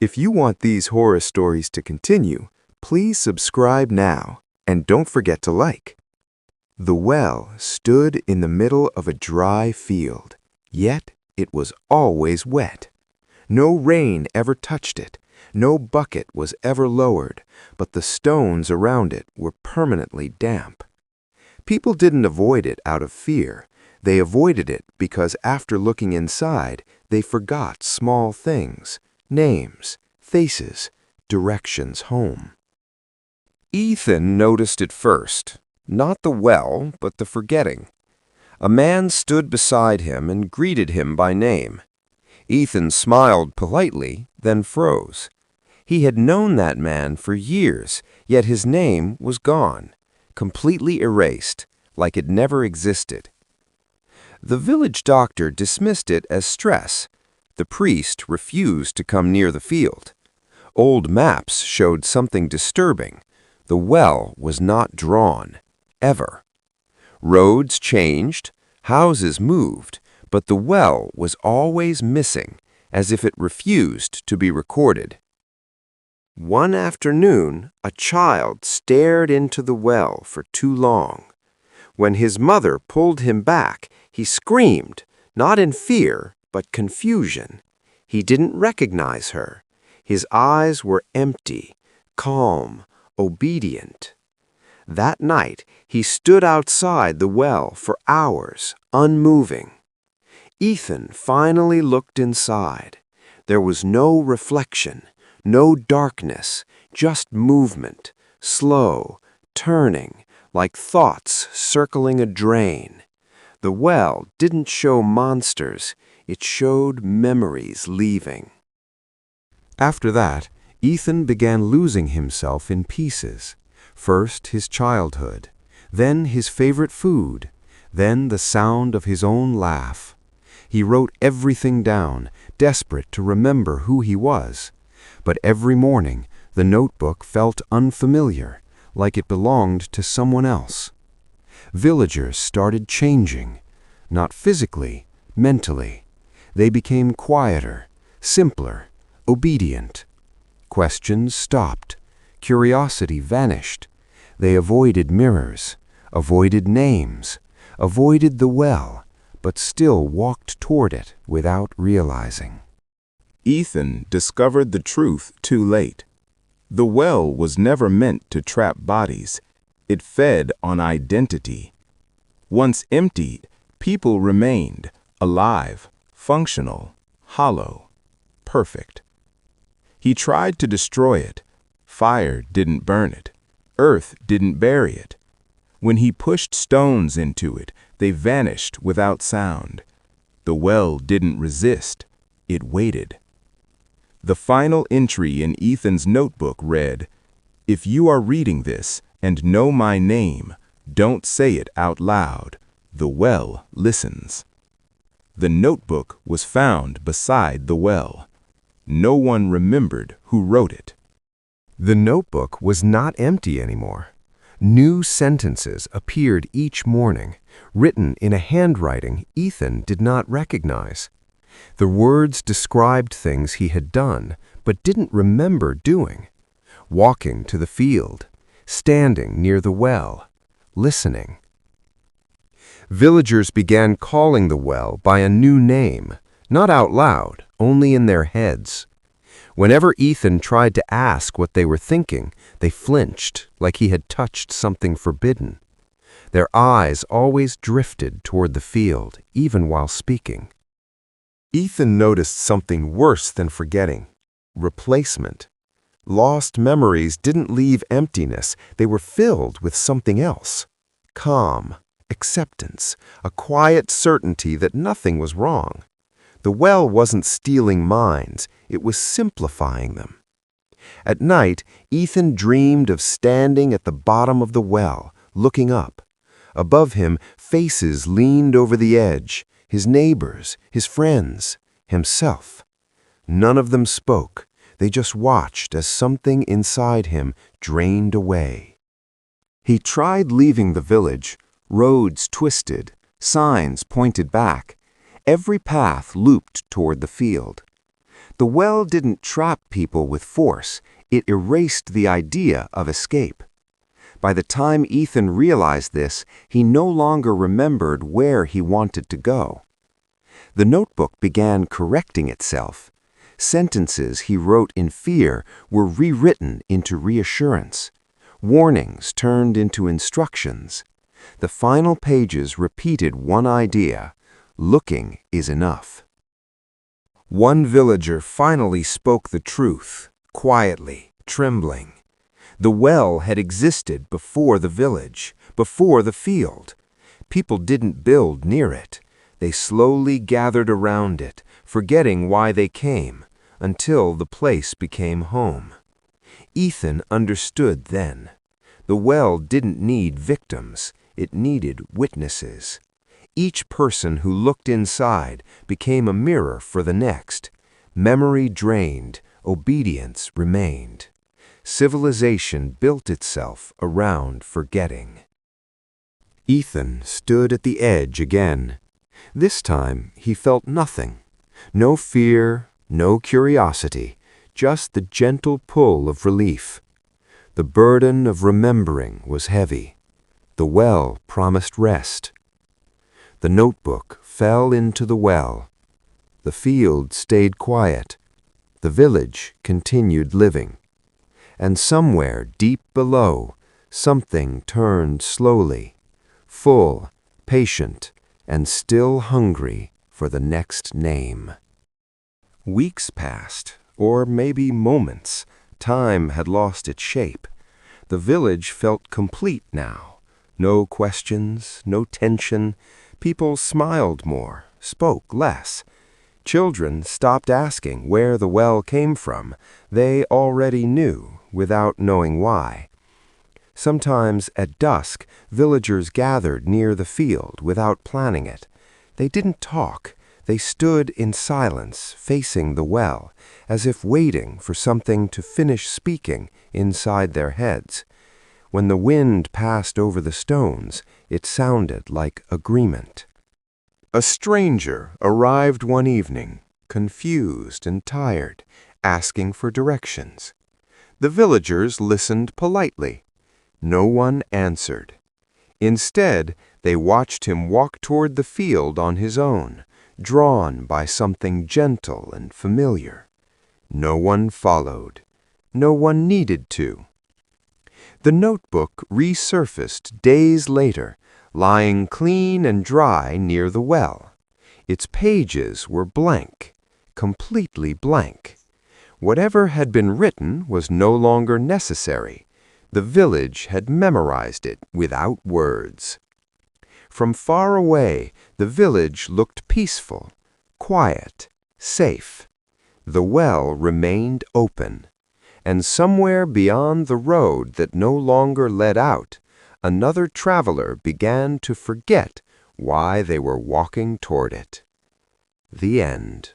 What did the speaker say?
If you want these horror stories to continue, please subscribe now and don't forget to like. The well stood in the middle of a dry field, yet it was always wet. No rain ever touched it, no bucket was ever lowered, but the stones around it were permanently damp. People didn't avoid it out of fear. They avoided it because after looking inside, they forgot small things, names, faces, directions home. Ethan noticed it first, not the well, but the forgetting. A man stood beside him and greeted him by name. Ethan smiled politely, then froze. He had known that man for years, yet his name was gone, completely erased, like it never existed. The village doctor dismissed it as stress. The priest refused to come near the field. Old maps showed something disturbing. The well was not drawn, ever. Roads changed, houses moved, but the well was always missing, as if it refused to be recorded. One afternoon, a child stared into the well for too long. When his mother pulled him back, he screamed, not in fear, but confusion. He didn't recognize her. His eyes were empty, calm, obedient. That night, he stood outside the well for hours, unmoving. Ethan finally looked inside. There was no reflection, no darkness, just movement, slow, turning, like thoughts circling a drain. The well didn't show monsters, it showed memories leaving. After that, Ethan began losing himself in pieces. First his childhood, then his favorite food, then the sound of his own laugh. He wrote everything down, desperate to remember who he was. But every morning, the notebook felt unfamiliar, like it belonged to someone else. Villagers started changing, not physically, mentally. They became quieter, simpler, obedient. Questions stopped. Curiosity vanished. They avoided mirrors, avoided names, avoided the well, but still walked toward it without realizing. Ethan discovered the truth too late. The well was never meant to trap bodies. It fed on identity. Once emptied, people remained alive, functional, hollow, perfect. He tried to destroy it. Fire didn't burn it. Earth didn't bury it. When he pushed stones into it, they vanished without sound. The well didn't resist. It waited. The final entry in Ethan's notebook read, "If you are reading this and know my name, don't say it out loud. The well listens." The notebook was found beside the well. No one remembered who wrote it. The notebook was not empty anymore. New sentences appeared each morning, written in a handwriting Ethan did not recognize. The words described things he had done, but didn't remember doing. Walking to the field, standing near the well, listening. Villagers began calling the well by a new name, not out loud, only in their heads. Whenever Ethan tried to ask what they were thinking, they flinched like he had touched something forbidden. Their eyes always drifted toward the field, even while speaking. Ethan noticed something worse than forgetting: replacement. Lost memories didn't leave emptiness, they were filled with something else. Calm, acceptance, a quiet certainty that nothing was wrong. The well wasn't stealing minds, it was simplifying them. At night, Ethan dreamed of standing at the bottom of the well, looking up. Above him, faces leaned over the edge, his neighbors, his friends, himself. None of them spoke, they just watched as something inside him drained away. He tried leaving the village. Roads twisted, signs pointed back. Every path looped toward the field. The well didn't trap people with force, it erased the idea of escape. By the time Ethan realized this, he no longer remembered where he wanted to go. The notebook began correcting itself. Sentences he wrote in fear were rewritten into reassurance. Warnings turned into instructions. The final pages repeated one idea: looking is enough. One villager finally spoke the truth, quietly, trembling. The well had existed before the village, before the field. People didn't build near it. They slowly gathered around it, forgetting why they came, until the place became home. Ethan understood then. The well didn't need victims, it needed witnesses. Each person who looked inside became a mirror for the next. Memory drained, obedience remained. Civilization built itself around forgetting. Ethan stood at the edge again. This time he felt nothing. No fear, no curiosity, just the gentle pull of relief. The burden of remembering was heavy. The well promised rest. The notebook fell into the well. The field stayed quiet. The village continued living. And somewhere deep below, something turned slowly, full, patient, and still hungry for the next name. Weeks passed, or maybe moments. Time had lost its shape. The village felt complete now. No questions, no tension. People smiled more, spoke less. Children stopped asking where the well came from. They already knew, without knowing why. Sometimes at dusk, villagers gathered near the field without planning it. They didn't talk. They stood in silence, facing the well, as if waiting for something to finish speaking inside their heads. When the wind passed over the stones, it sounded like agreement. A stranger arrived one evening, confused and tired, asking for directions. The villagers listened politely. No one answered. Instead, they watched him walk toward the field on his own, drawn by something gentle and familiar. No one followed. No one needed to. The notebook resurfaced days later, lying clean and dry near the well. Its pages were blank, completely blank. Whatever had been written was no longer necessary. The village had memorized it without words. From far away, the village looked peaceful, quiet, safe. The well remained open. And somewhere beyond the road that no longer led out, another traveler began to forget why they were walking toward it. The end.